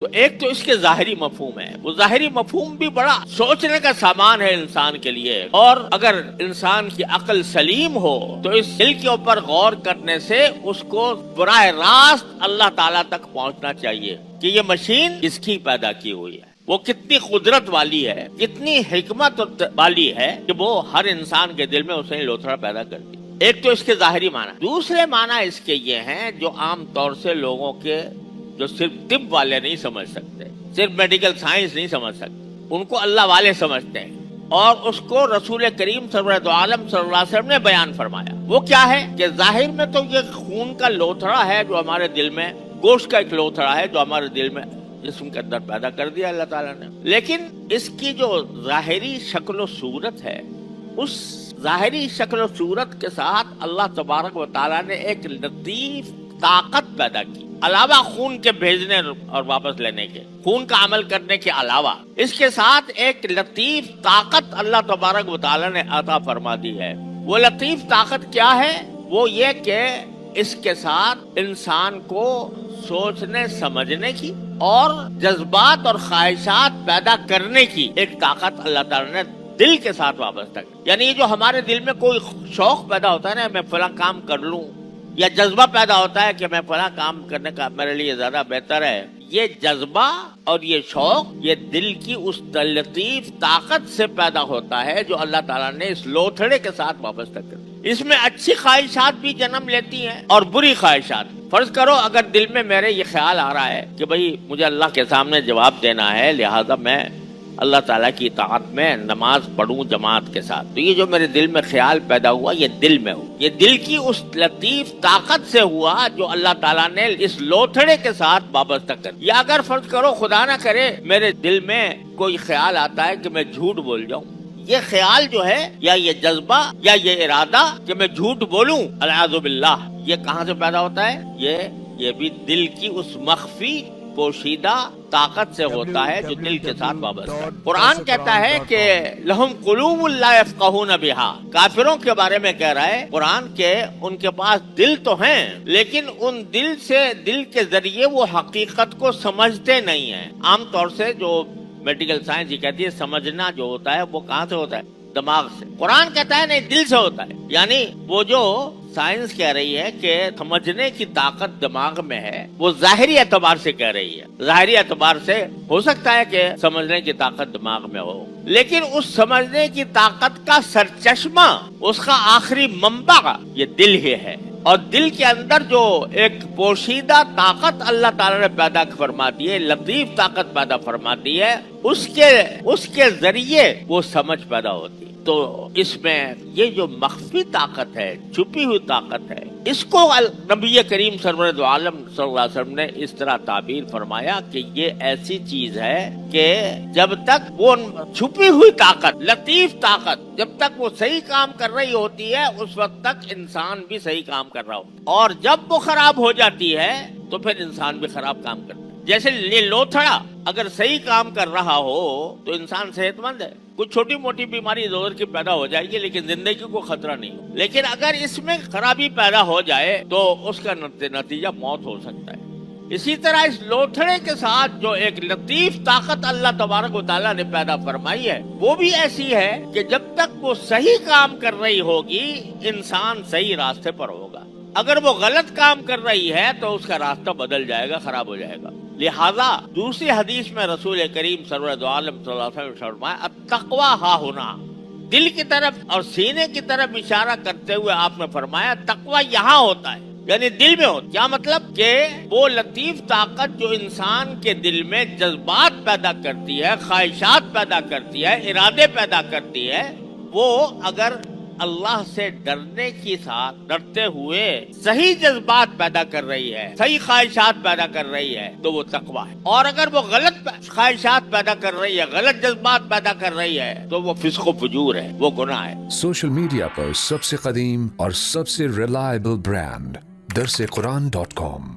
تو ایک تو اس کے ظاہری مفہوم ہے، وہ ظاہری مفہوم بھی بڑا سوچنے کا سامان ہے انسان کے لیے، اور اگر انسان کی عقل سلیم ہو تو اس دل کے اوپر غور کرنے سے اس کو براہ راست اللہ تعالیٰ تک پہنچنا چاہیے کہ یہ مشین کس کی پیدا کی ہوئی ہے، وہ کتنی قدرت والی ہے، کتنی حکمت والی ہے کہ وہ ہر انسان کے دل میں اسے لوتھڑا پیدا کرتی۔ ایک تو اس کے ظاہری معنی، دوسرے معنی اس کے یہ ہیں جو عام طور سے لوگوں کے جو صرف طب والے نہیں سمجھ سکتے، صرف میڈیکل سائنس نہیں سمجھ سکتے، ان کو اللہ والے سمجھتے ہیں، اور اس کو رسول کریم سرورت عالم صلی اللہ علیہ وسلم نے بیان فرمایا۔ وہ کیا ہے کہ ظاہر میں تو یہ خون کا لوتھڑا ہے جو ہمارے دل میں، گوشت کا ایک لوتھڑا ہے جو ہمارے دل میں جسم کے اندر پیدا کر دیا اللہ تعالیٰ نے، لیکن اس کی جو ظاہری شکل و صورت ہے، اس ظاہری شکل و صورت کے ساتھ اللہ تبارک و تعالیٰ نے ایک لطیف طاقت پیدا کی، علاوہ خون کے بھیجنے اور واپس لینے کے، خون کا عمل کرنے کے علاوہ اس کے ساتھ ایک لطیف طاقت اللہ تبارک و تعالیٰ نے عطا فرما دی ہے۔ وہ لطیف طاقت کیا ہے؟ وہ یہ کہ اس کے ساتھ انسان کو سوچنے سمجھنے کی اور جذبات اور خواہشات پیدا کرنے کی ایک طاقت اللہ تعالیٰ نے دل کے ساتھ وابستہ کی۔ یعنی جو ہمارے دل میں کوئی شوق پیدا ہوتا ہے نا، میں فلاں کام کر لوں، یا جذبہ پیدا ہوتا ہے کہ میں فلاں کام کرنے کا میرے لیے زیادہ بہتر ہے، یہ جذبہ اور یہ شوق یہ دل کی اس لطیف طاقت سے پیدا ہوتا ہے جو اللہ تعالیٰ نے اس لوتھڑے کے ساتھ وابستہ کر دی۔ اس میں اچھی خواہشات بھی جنم لیتی ہیں اور بری خواہشات۔ فرض کرو اگر دل میں میرے یہ خیال آ رہا ہے کہ بھئی مجھے اللہ کے سامنے جواب دینا ہے، لہذا میں اللہ تعالیٰ کی اطاعت میں نماز پڑھوں جماعت کے ساتھ، تو یہ جو میرے دل میں خیال پیدا ہوا یہ دل میں ہوا، یہ دل کی اس لطیف طاقت سے ہوا جو اللہ تعالیٰ نے اس لوتھڑے کے ساتھ وابستہ کر۔ یا اگر فرض کرو خدا نہ کرے میرے دل میں کوئی خیال آتا ہے کہ میں جھوٹ بول جاؤں، یہ خیال جو ہے یا یہ جذبہ یا یہ ارادہ کہ میں جھوٹ بولوں، العیاذ باللہ، یہ کہاں سے پیدا ہوتا ہے؟ یہ بھی دل کی اس مخفی پوشیدہ طاقت سے ہوتا ہے جو دل کے ساتھ وابستہ ہے۔ قرآن کہتا ہے کہ لہم قلوب لا یفقہون بہا، کافروں کے بارے میں کہہ رہا ہے قرآن کہ ان کے پاس دل تو ہیں لیکن ان دل کے ذریعے وہ حقیقت کو سمجھتے نہیں ہیں۔ عام طور سے جو میڈیکل سائنس یہ کہتی ہے سمجھنا جو ہوتا ہے وہ کہاں سے ہوتا ہے؟ دماغ سے۔ قرآن کہتا ہے نہیں، دل سے ہوتا ہے۔ یعنی وہ جو سائنس کہہ رہی ہے کہ سمجھنے کی طاقت دماغ میں ہے، وہ ظاہری اعتبار سے کہہ رہی ہے۔ ظاہری اعتبار سے ہو سکتا ہے کہ سمجھنے کی طاقت دماغ میں ہو، لیکن اس سمجھنے کی طاقت کا سرچشمہ، اس کا آخری منبع یہ دل ہی ہے۔ اور دل کے اندر جو ایک پوشیدہ طاقت اللہ تعالیٰ نے پیدا فرما دی ہے، لطیف طاقت پیدا فرما دی ہے، اس کے ذریعے وہ سمجھ پیدا ہوتی ہے۔ تو اس میں یہ جو مخفی طاقت ہے، چھپی ہوئی طاقت ہے، اس کو نبی کریم سرورت عالم صلی اللہ علیہ وسلم نے اس طرح تعبیر فرمایا کہ یہ ایسی چیز ہے کہ جب تک وہ چھپی ہوئی طاقت، لطیف طاقت، جب تک وہ صحیح کام کر رہی ہوتی ہے اس وقت تک انسان بھی صحیح کام کر رہا ہوتا ہے، اور جب وہ خراب ہو جاتی ہے تو پھر انسان بھی خراب کام کرتا ہے۔ جیسے یہ لوتھڑا اگر صحیح کام کر رہا ہو تو انسان صحت مند ہے، کچھ چھوٹی موٹی بیماری ضرور کی پیدا ہو جائے گی لیکن زندگی کو خطرہ نہیں ہو، لیکن اگر اس میں خرابی پیدا ہو جائے تو اس کا نتیجہ موت ہو سکتا ہے۔ اسی طرح اس لوتھڑے کے ساتھ جو ایک لطیف طاقت اللہ تبارک و تعالیٰ نے پیدا فرمائی ہے وہ بھی ایسی ہے کہ جب تک وہ صحیح کام کر رہی ہوگی انسان صحیح راستے پر ہوگا، اگر وہ غلط کام کر رہی ہے تو اس کا راستہ بدل جائے گا، خراب ہو جائے گا۔ لہذا دوسری حدیث میں رسول کریم سرورت عالم صلی اللہ علیہ وسلم نے فرمایا التقویٰ ہا ہونا، دل کی طرف اور سینے کی طرف اشارہ کرتے ہوئے آپ نے فرمایا تقویٰ یہاں ہوتا ہے، یعنی دل میں ہوتا ہے۔ کیا مطلب؟ کہ وہ لطیف طاقت جو انسان کے دل میں جذبات پیدا کرتی ہے، خواہشات پیدا کرتی ہے، ارادے پیدا کرتی ہے، وہ اگر اللہ سے ڈرنے کے ساتھ ڈرتے ہوئے صحیح جذبات پیدا کر رہی ہے، صحیح خواہشات پیدا کر رہی ہے تو وہ تقویٰ ہے، اور اگر وہ غلط خواہشات پیدا کر رہی ہے، غلط جذبات پیدا کر رہی ہے تو وہ فسق و فجور ہے، وہ گناہ ہے۔ سوشل میڈیا پر سب سے قدیم اور سب سے ریلائبل برانڈ درسقرآن.com